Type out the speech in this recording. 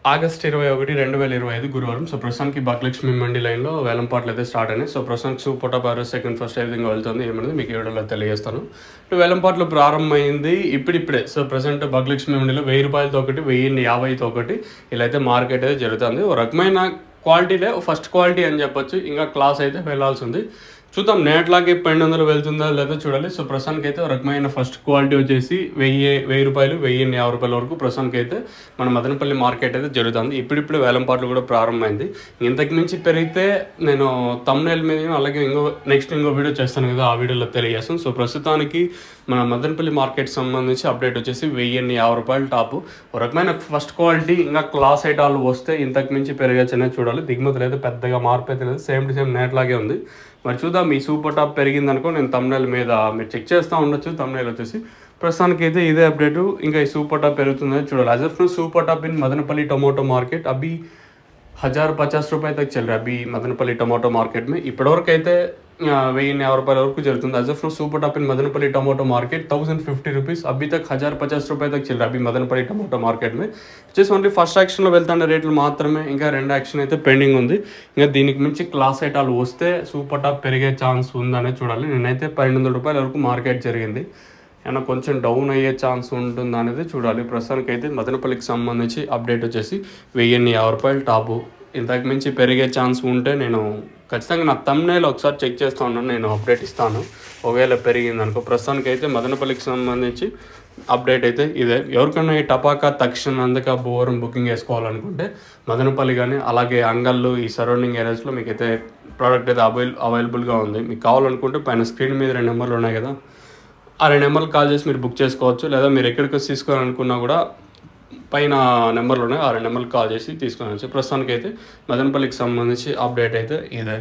August 21, 2025 గురువారం. So, ప్రస్తుతానికి భాగ్యలక్ష్మి మండి లైన్‌లో వేలంపాట్లు అయితే స్టార్ట్ అయినాయి. సో, ప్రస్తుతానికి super top average second first ఏ విధంగా వెళ్తుంది ఏమనేది మీకు ఈ వీడియోలో తెలియజేస్తాను. ఇప్పుడు వేలంపాట్లు ప్రారంభమైంది ఇప్పుడిప్పుడే. సో, ప్రెజెంట్ భాగ్యలక్ష్మి మండిలో రూ. 1000 ఒకటి, 1050 ఒకటి ఇలా అయితే మార్కెట్ అయితే జరుగుతుంది. ఓ రకమైన క్వాలిటీలే ఫస్ట్ క్వాలిటీ అని చెప్పొచ్చు. ఇంకా క్లాస్ అయితే వెళ్ళాల్సింది. చూద్దాం నేట్లాగే 1200 వెళ్తుందా లేదా చూడాలి. సో, ప్రస్తుతానికైతే ఒక రకమైన ఫస్ట్ క్వాలిటీ వచ్చేసి రూ. 1050 వరకు ప్రస్తుతానికైతే మన మదనపల్లి మార్కెట్ అయితే జరుగుతుంది. ఇప్పుడిప్పుడు వేలంపాట్లు కూడా ప్రారంభమైంది. ఇంతకు మించి పెరిగితే నేను థంబ్నెయిల్ మీద అలాగే ఇంకో వీడియో చేస్తాను కదా, ఆ వీడియోలో తెలియజేస్తాను. సో, ప్రస్తుతానికి మన మదనపల్లి మార్కెట్ సంబంధించి అప్డేట్ వచ్చేసి రూ. 1050 టాపు. ఒక రకమైన ఫస్ట్ క్వాలిటీ ఇంకా క్లాస్ ఐటాలు వస్తే ఇంతకు మించి పెరగచ్చనే చూడాలి. దిగుమతులు అయితే పెద్దగా మార్పు అయితే లేదు, సేమ్ టు సేమ్ నేట్లాగే ఉంది. మరి చూద్దాం, ఈ సూపర్ టాప్ పెరిగిందనుకో నేను థంబ్నెయిల్ మీద మీరు చెక్ చేస్తూ ఉండొచ్చు. థంబ్నెయిల్ వచ్చేసి ప్రస్తుతానికి అయితే ఇదే అప్డేటు. ఇంకా ఈ సూపర్ టాప్ పెరుగుతుందని చూడాలి. As of now super top in Madanapalle tomato market अभी 1050 रुपये तक चल रहा है अभी मदनपल्ली टोमेटो मार्केट में. ఇప్పటివరకు అయితే 1050 వరకు జరుగుతుంది. As of now super top in Madanapalle tomato market 1050 rupees अभी तक 1050 रुपये तक चल रहा है अभी मदनपल्ली टोमेटो मार्केट में. వచ్చేసి ఓన్లీ ఫస్ట్ యాక్షన్లో వెళ్తున్న రేట్లు మాత్రమే, ఇంకా రెండు యాక్షన్ అయితే పెండింగ్ ఉంది. ఇంకా దీనికి మించి క్లాస్ ఐటాలు వస్తే సూపర్ టాప్ పెరిగే ఛాన్స్ ఉందనే చూడాలి. నేనైతే 1200 రూపాయల వరకు మార్కెట్ జరిగింది. ఏమైనా కొంచెం డౌన్ అయ్యే ఛాన్స్ ఉంటుంది అనేది చూడాలి. ప్రస్తుతానికి అయితే మదనపల్లికి సంబంధించి అప్డేట్ వచ్చేసి 1050 రూపాయలు టాపు. ఇంతకు మించి పెరిగే ఛాన్స్ ఉంటే నేను ఖచ్చితంగా నా థంబ్నెయిల్ ఒకసారి చెక్ చేస్తూ ఉన్నాను, నేను అప్డేట్ ఇస్తాను ఒకవేళ పెరిగిందనుకో. ప్రస్తుతానికి అయితే మదనపల్లికి సంబంధించి అప్డేట్ అయితే ఇదే. ఎవరికైనా ఈ టపాకా తక్షణ అందుక బోరం బుకింగ్ వేసుకోవాలనుకుంటే మదనపల్లి కానీ అలాగే అంగళ్ళు ఈ సరౌండింగ్ ఏరియాస్లో మీకైతే ప్రోడక్ట్ అయితే అవైలబుల్గా ఉంది. మీకు కావాలనుకుంటే పైన స్క్రీన్ మీద 2 నెంబర్లు ఉన్నాయి కదా, ఆ 2 నెంబర్లు కాల్ చేసి మీరు బుక్ చేసుకోవచ్చు. లేదా మీరు ఎక్కడికి వచ్చి తీసుకోవాలనుకున్నా కూడా పైన నెంబర్లు ఉన్నాయి, ఆ 2 నెంబర్లు కాల్ చేసి తీసుకోవచ్చు. ప్రస్తుతానికి అయితే మదనపల్లికి సంబంధించి అప్డేట్ అయితే ఇదే.